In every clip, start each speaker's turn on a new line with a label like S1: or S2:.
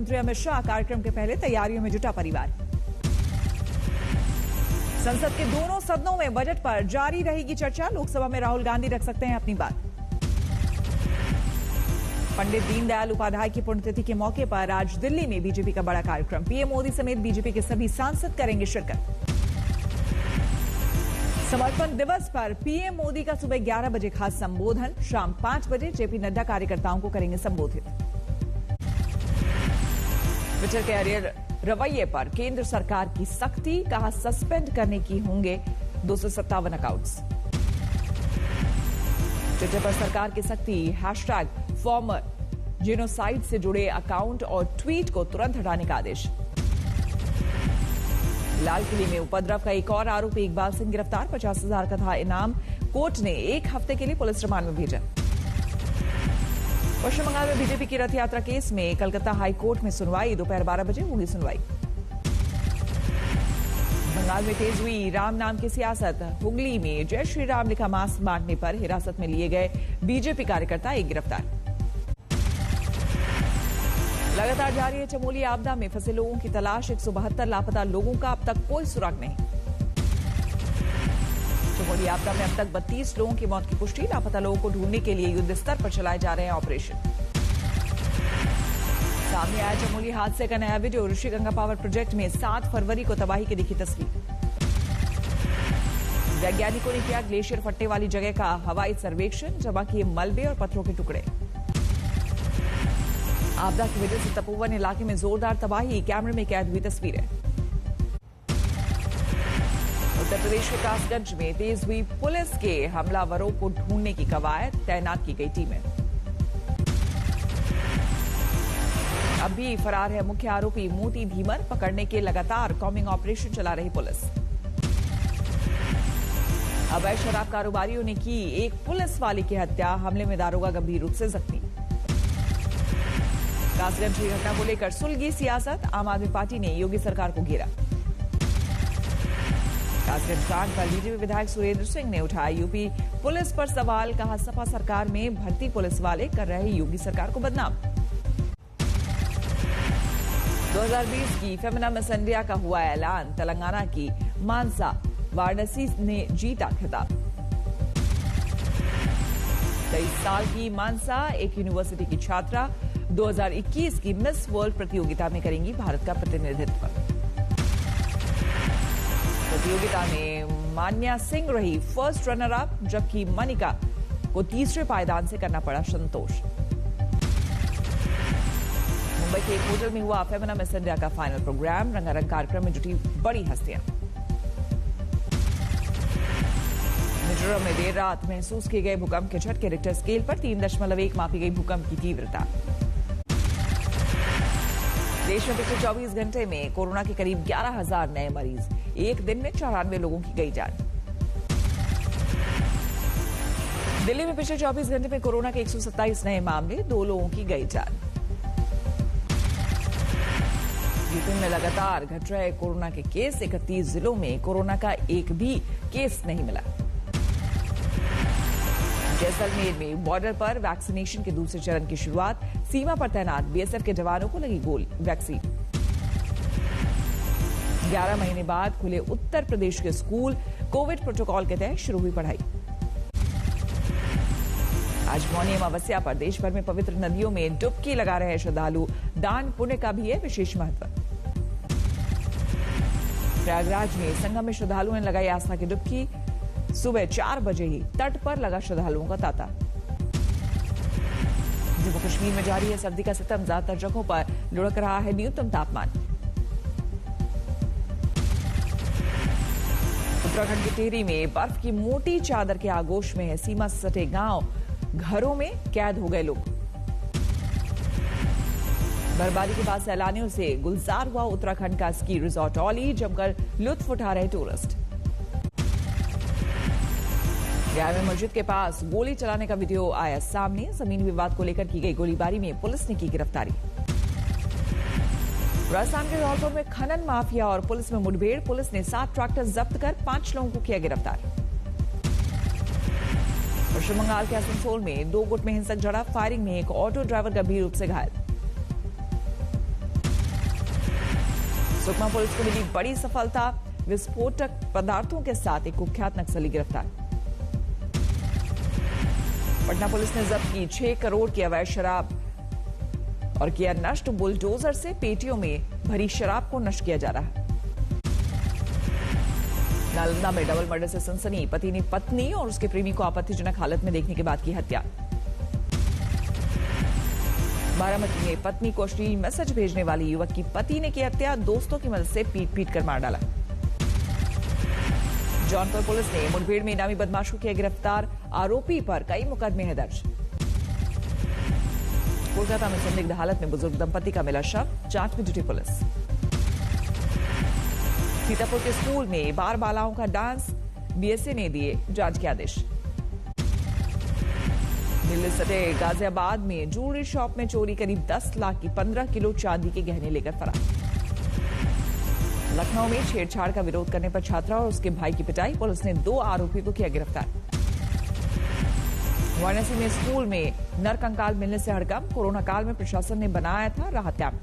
S1: मंत्री अमित शाह कार्यक्रम के पहले तैयारियों में जुटा परिवार। संसद के दोनों सदनों में बजट पर जारी रहेगी चर्चा। लोकसभा में राहुल गांधी रख सकते हैं अपनी बात। पंडित दीनदयाल उपाध्याय की पुण्यतिथि के मौके पर आज दिल्ली में बीजेपी का बड़ा कार्यक्रम। पीएम मोदी समेत बीजेपी के सभी सांसद करेंगे शिरकत। समर्पण दिवस पर पीएम मोदी का सुबह 11 बजे खास संबोधन। शाम 5 बजे जेपी नड्डा कार्यकर्ताओं को करेंगे संबोधित। ट्विटर के अरियर रवैये पर केंद्र सरकार की सख्ती, कहा सस्पेंड करने की होंगे 257 अकाउंट्स। ट्विटर पर सरकार की सख्ती, हैशटैग फॉर्मर जेनोसाइड से जुड़े अकाउंट और ट्वीट को तुरंत हटाने का आदेश। लाल किले में उपद्रव का एक और आरोपी इकबाल सिंह गिरफ्तार। 50,000 का था इनाम। कोर्ट ने 1 हफ्ते के लिए पुलिस रिमांड में भेजा। पश्चिम बंगाल में बीजेपी की रथ यात्रा केस में कलकत्ता हाई कोर्ट में सुनवाई। दोपहर 12 बजे होगी सुनवाई। बंगाल में तेज हुई राम नाम की सियासत। हुगली में जय श्री राम लिखा मास्क बांटने पर हिरासत में लिए गए बीजेपी कार्यकर्ता एक गिरफ्तार। लगातार जारी है चमोली आपदा में फंसे लोगों की तलाश। 172 लापता लोगों का अब तक कोई सुराग नहीं। चमोली आपदा में अब तक 32 लोगों की मौत की पुष्टि। लापता लोगों को ढूंढने के लिए युद्ध स्तर पर चलाए जा रहे हैं ऑपरेशन। सामने आया चमोली हादसे का नया वीडियो। ऋषिगंगा पावर प्रोजेक्ट में 7 फरवरी को तबाही की दिखी तस्वीर। वैज्ञानिकों ने किया ग्लेशियर फटने वाली जगह का हवाई सर्वेक्षण। जमा किए मलबे और पत्थरों के टुकड़े। आपदा की वजह से तपोवन इलाके में जोरदार तबाही। कैमरे में कैद हुई तस्वीरें। उत्तर प्रदेश के कासगंज में तेज हुई पुलिस के हमलावरों को ढूंढने की कवायद। तैनात की गई टीमें। अब भी फरार है मुख्य आरोपी मोती धीमर। पकड़ने के लगातार कॉम्बिंग ऑपरेशन चला रही पुलिस। अवैध शराब कारोबारियों ने की एक पुलिस वाले की हत्या। हमले में दारोगा गंभीर रूप से जख्मी। कासगंज की घटना को लेकर सुलगी सियासत। आम आदमी पार्टी ने योगी सरकार को घेरा। कासगंज कांड पर बीजेपी विधायक सुरेंद्र सिंह ने उठाया यूपी पुलिस पर सवाल। कहा सपा सरकार में भर्ती पुलिस वाले कर रहे योगी सरकार को बदनाम। 2020 की फेमिना मिस इंडिया का हुआ ऐलान। तेलंगाना की मानसा वाराणसी ने जीता खिताब। 23 साल की मानसा एक यूनिवर्सिटी की छात्रा 2021 की मिस वर्ल्ड प्रतियोगिता में करेंगी भारत का प्रतिनिधित्व। प्रतियोगिता में मान्या सिंह रही फर्स्ट रनर अप, जबकि मनिका को तीसरे पायदान से करना पड़ा संतोष। मुंबई के एक होटल में हुआ फेमिना मिस इंडिया का फाइनल प्रोग्राम। रंगारंग कार्यक्रम में जुटी बड़ी हस्तियां। मिजोरम में देर रात महसूस किए गए भूकंप के झटके। रिक्टर स्केल पर 3.1 मापी गई भूकंप की तीव्रता। देश में पिछले 24 घंटे में कोरोना के करीब 11,000 नए मरीज। एक दिन में 94 लोगों की गई जान। दिल्ली में पिछले 24 घंटे में कोरोना के 127 नए मामले। 2 लोगों की गई जान। यूपी में लगातार घट रहे कोरोना के केस। 31 जिलों में कोरोना का एक भी केस नहीं मिला। जैसलमेर में बॉर्डर पर वैक्सीनेशन के दूसरे चरण की शुरुआत। सीमा पर तैनात बीएसएफ के जवानों को लगी गोली वैक्सीन। 11 महीने बाद खुले उत्तर प्रदेश के स्कूल। कोविड प्रोटोकॉल के तहत शुरू हुई पढ़ाई। आज मौनी अमावस्या पर देश भर में पवित्र नदियों में डुबकी लगा रहे श्रद्धालु। दान पुण्य का भी है विशेष महत्व। प्रयागराज में संगम में श्रद्धालुओं ने लगाई आस्था की डुबकी। सुबह 4 बजे ही तट पर लगा श्रद्धालुओं का तांता। जम्मू कश्मीर में जारी है सर्दी का सितम। ज्यादातर जगहों पर लुढ़क रहा है न्यूनतम तापमान। उत्तराखंड के टिहरी में बर्फ की मोटी चादर के आगोश में है सीमा से सटे गांव। घरों में कैद हो गए लोग। बर्फबारी के बाद सैलानियों से गुलजार हुआ उत्तराखंड का स्की रिजॉर्ट औली। जमकर लुत्फ उठा रहे टूरिस्ट। गया में मस्जिद के पास गोली चलाने का वीडियो आया सामने। जमीन विवाद को लेकर की गई गोलीबारी में पुलिस ने की गिरफ्तारी। राजस्थान के धौलपुर में खनन माफिया और पुलिस में मुठभेड़। पुलिस ने 7 ट्रैक्टर जब्त कर 5 लोगों को किया गिरफ्तार। पश्चिम बंगाल के आसनसोल में 2 गुट में हिंसक झड़प। फायरिंग में एक ऑटो ड्राइवर गंभीर रूप से घायल। सुकमा पुलिस को मिली बड़ी सफलता, विस्फोटक पदार्थों के साथ एक कुख्यात नक्सली गिरफ्तार। पटना पुलिस ने जब्त की 6 करोड़ की अवैध शराब और किया नष्ट। बुलडोजर से पेटियों में भरी शराब को नष्ट किया जा रहा है। नालंदा में डबल मर्डर से सनसनी, पति ने पत्नी और उसके प्रेमी को आपत्तिजनक हालत में देखने के बाद की हत्या। बारामती में पत्नी को अश्लील मैसेज भेजने वाली युवक की पति ने की हत्या, दोस्तों की मदद से पीट पीट कर मार डाला। जौनपुर पुलिस ने मुठभेड़ में इनामी बदमाशों किया गिरफ्तार, आरोपी पर कई मुकदमे हैं दर्ज। कोलकाता में संदिग्ध हालत में बुजुर्ग दंपति का मिला शव, जांच में जुटी पुलिस। सीतापुर के स्कूल में बार बालाओं का डांस, बीएसए ने दिए जांच के आदेश। दिल्ली सटे गाजियाबाद में ज्वेलरी शॉप में चोरी, करीब 10 लाख की 15 किलो चांदी के गहने लेकर फरार। लखनऊ में छेड़छाड़ का विरोध करने पर छात्रा और उसके भाई की पिटाई, पुलिस ने 2 आरोपियों को किया गिरफ्तार। वाराणसी में स्कूल में नरकंकाल मिलने से हड़कंप, कोरोना काल में प्रशासन ने बनाया था राहत कैंप।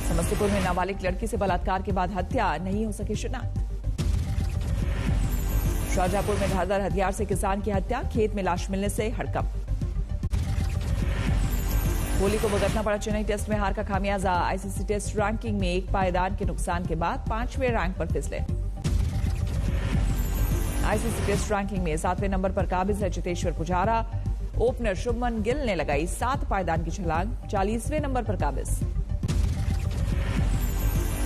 S1: समस्तीपुर में नाबालिग लड़की से बलात्कार के बाद हत्या, नहीं हो सकी शिनाख्त। शाहजहांपुर में धारदार हथियार से किसान की हत्या, खेत में लाश मिलने से हड़कंप। कोहली को भुगतना पड़ा चेन्नई टेस्ट में हार का खामियाजा, आईसीसी टेस्ट रैंकिंग में 1 पायदान के नुकसान के बाद 5वें रैंक पर फिसले। आईसीसी टेस्ट रैंकिंग में 7वें नंबर पर काबिज है चेतेश्वर पुजारा, ओपनर शुभमन गिल ने लगाई 7 पायदान की छलांग, 40वें नंबर पर काबिज।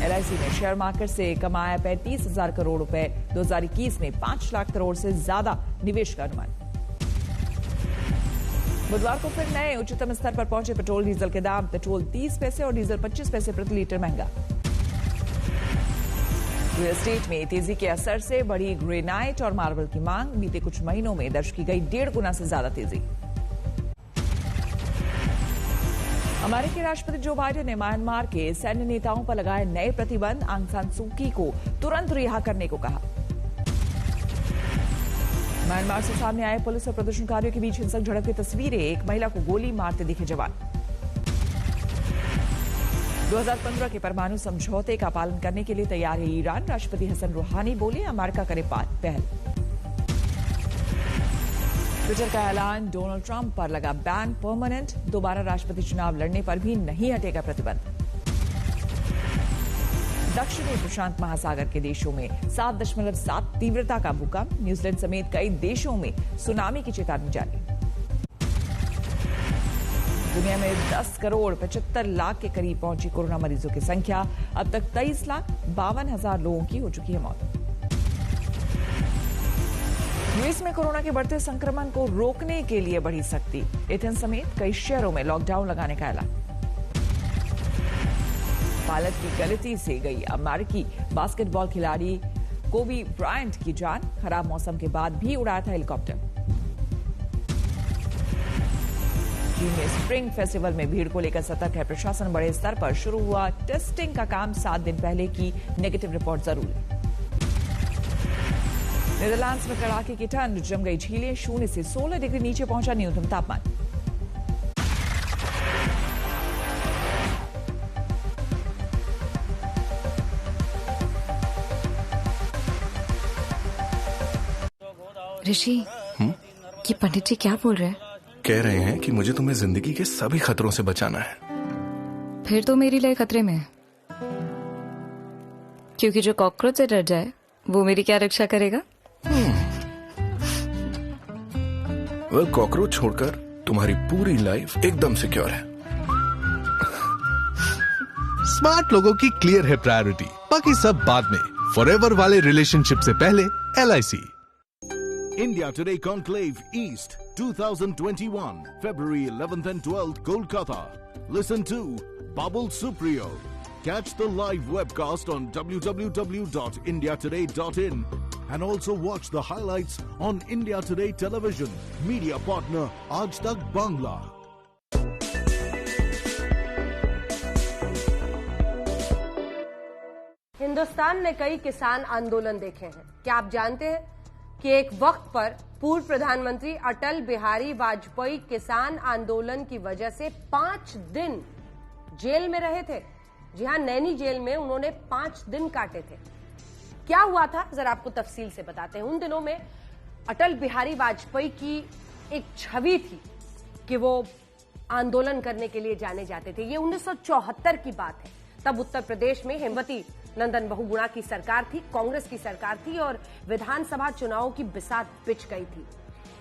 S1: एलआईसी ने शेयर मार्केट से कमाया 35,000 करोड़ रुपए, 2021 में 5 लाख करोड़ से ज्यादा निवेश का अनुमान। बुधवार को फिर नए उच्चतम स्तर पर पहुंचे पेट्रोल डीजल के दाम, पेट्रोल 30 पैसे और डीजल 25 पैसे प्रति लीटर महंगा। रियल एस्टेट में तेजी के असर से बढ़ी ग्रेनाइट और मार्बल की मांग, बीते कुछ महीनों में दर्ज की गई 1.5 गुना से ज्यादा तेजी। अमेरिकी राष्ट्रपति जो बाइडेन ने म्यांमार के सैन्य नेताओं पर लगाए नए प्रतिबंध, आंग सान सू की को तुरंत रिहा करने को कहा। म्यांमार से सामने आए पुलिस और प्रदर्शनकारियों के बीच हिंसक झड़प की तस्वीरें, एक महिला को गोली मारते दिखे जवान। 2015 के परमाणु समझौते का पालन करने के लिए तैयार है ईरान, राष्ट्रपति हसन रूहानी बोले अमेरिका करे पहल। ट्विटर का ऐलान, डोनाल्ड ट्रंप पर लगा बैन परमानेंट, दोबारा राष्ट्रपति चुनाव लड़ने पर भी नहीं हटेगा प्रतिबंध। दक्षिणी प्रशांत महासागर के देशों में 7.7 तीव्रता का भूकंप, न्यूजीलैंड समेत कई देशों में सुनामी की चेतावनी जारी। दुनिया में 10 करोड़ 75 लाख के करीब पहुंची कोरोना मरीजों की संख्या, अब तक 23,52,000 लोगों की हो चुकी है मौत। यूएस में कोरोना के बढ़ते संक्रमण को रोकने के लिए बढ़ी सख्ती, एथेंस समेत कई शहरों में लॉकडाउन लगाने का ऐलान। पायलट की गलती से गई अमेरिकी बास्केटबॉल खिलाड़ी कोबी ब्रायंट की जान, खराब मौसम के बाद भी उड़ाया था हेलीकॉप्टर। चीन में स्प्रिंग फेस्टिवल में भीड़ को लेकर सतर्क है प्रशासन, बड़े स्तर पर शुरू हुआ टेस्टिंग का काम, 7 दिन पहले की नेगेटिव रिपोर्ट जरूरी। नीदरलैंड्स में कड़ाके की ठंड, जम गई झीलें, 0 से 16 डिग्री नीचे पहुंचा न्यूनतम तापमान।
S2: ऋषि, ये पंडित जी क्या बोल रहे हैं?
S3: कह रहे हैं कि मुझे तुम्हें जिंदगी के सभी खतरों से बचाना है।
S2: फिर तो मेरी लाइफ खतरे में है, क्योंकि जो कॉकरोच से डर जाए वो मेरी क्या रक्षा करेगा?
S3: वह कॉकरोच छोड़कर तुम्हारी पूरी लाइफ एकदम सिक्योर है।
S4: स्मार्ट लोगों की क्लियर है प्रायोरिटी, बाकी सब बाद में। फॉरएवर वाले रिलेशनशिप से पहले LIC।
S5: India Today Conclave East 2021, February 11th and 12th, Kolkata. Listen to Babul Supriyo. Catch the live webcast on www.indiatoday.in and also watch the highlights on India Today Television. Media partner Aaj Tak Bangla.
S6: Hindustan ने कई किसान आंदोलन देखे हैं। क्या आप जानते हैं कि एक वक्त पर पूर्व प्रधानमंत्री अटल बिहारी वाजपेयी किसान आंदोलन की वजह से 5 दिन जेल में रहे थे? जी हां, नैनी जेल में उन्होंने 5 दिन काटे थे। क्या हुआ था जरा आपको तफसील से बताते हैं। उन दिनों में अटल बिहारी वाजपेयी की एक छवि थी कि वो आंदोलन करने के लिए जाने जाते थे। ये 1974 की बात है। तब उत्तर प्रदेश में हेमवती नंदन बहुगुणा की सरकार थी, कांग्रेस की सरकार थी और विधानसभा चुनावों की बिसात बिछ गई थी।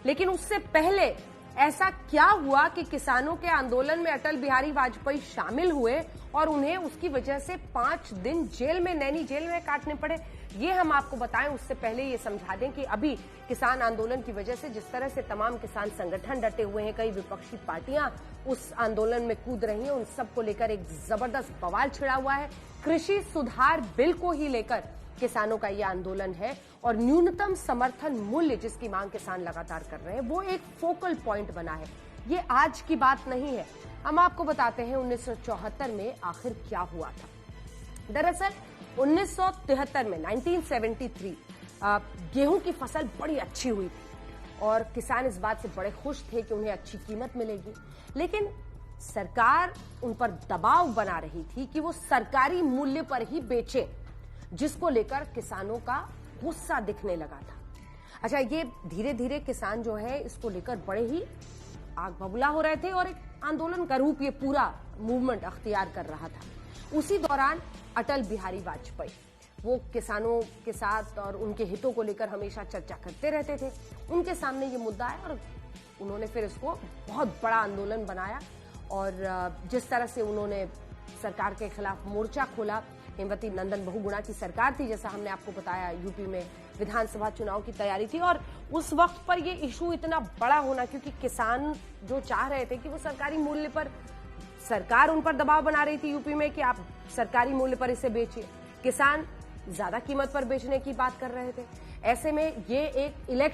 S6: लेकिन उससे पहले ऐसा क्या हुआ कि किसानों के आंदोलन में अटल बिहारी वाजपेयी शामिल हुए और उन्हें उसकी वजह से 5 दिन जेल में, नैनी जेल में काटने पड़े? ये हम आपको बताएं। उससे पहले ये समझा दें कि अभी किसान आंदोलन की वजह से जिस तरह से तमाम किसान संगठन डटे हुए हैं, कई विपक्षी पार्टियां उस आंदोलन में कूद रही हैं, उन सबको लेकर एक जबरदस्त बवाल छिड़ा हुआ है। कृषि सुधार बिल को ही लेकर किसानों का यह आंदोलन है और न्यूनतम समर्थन मूल्य जिसकी मांग किसान लगातार कर रहे हैं वो एक फोकल पॉइंट बना है। ये आज की बात नहीं है। हम आपको बताते हैं 1974 में आखिर क्या हुआ था। दरअसल 1973 में 1973 गेहूं की फसल बड़ी अच्छी हुई थी और किसान इस बात से बड़े खुश थे कि उन्हें अच्छी कीमत मिलेगी। लेकिन सरकार उन पर दबाव बना रही थी कि वो सरकारी मूल्य पर ही बेचें, जिसको लेकर किसानों का गुस्सा दिखने लगा था। अच्छा, ये धीरे धीरे किसान जो है इसको लेकर बड़े ही आग बबूला हो रहे थे और एक आंदोलन का रूप ये पूरा मूवमेंट अख्तियार कर रहा था। उसी दौरान अटल बिहारी वाजपेयी वो किसानों के साथ और उनके हितों को लेकर हमेशा चर्चा करते रहते थे। उनके सामने ये मुद्दा आया और उन्होंने फिर इसको बहुत बड़ा आंदोलन बनाया और जिस तरह से उन्होंने सरकार के खिलाफ मोर्चा खोला। हेमवती नंदन बहुगुणा की सरकार थी, जैसा हमने आपको बताया, यूपी में विधानसभा चुनाव की तैयारी थी और उस वक्त पर ये इशू इतना बड़ा होना क्योंकि किसान जो चाह रहे थे कि वो सरकारी मूल्य पर, सरकार उन पर दबाव बना रही थी यूपी में कि आप सरकारी मूल्य पर इसे बेचिए, किसान ज्यादा कीमत पर बेचने की बात कर रहे थे। ऐसे में ये एक इलेक्शन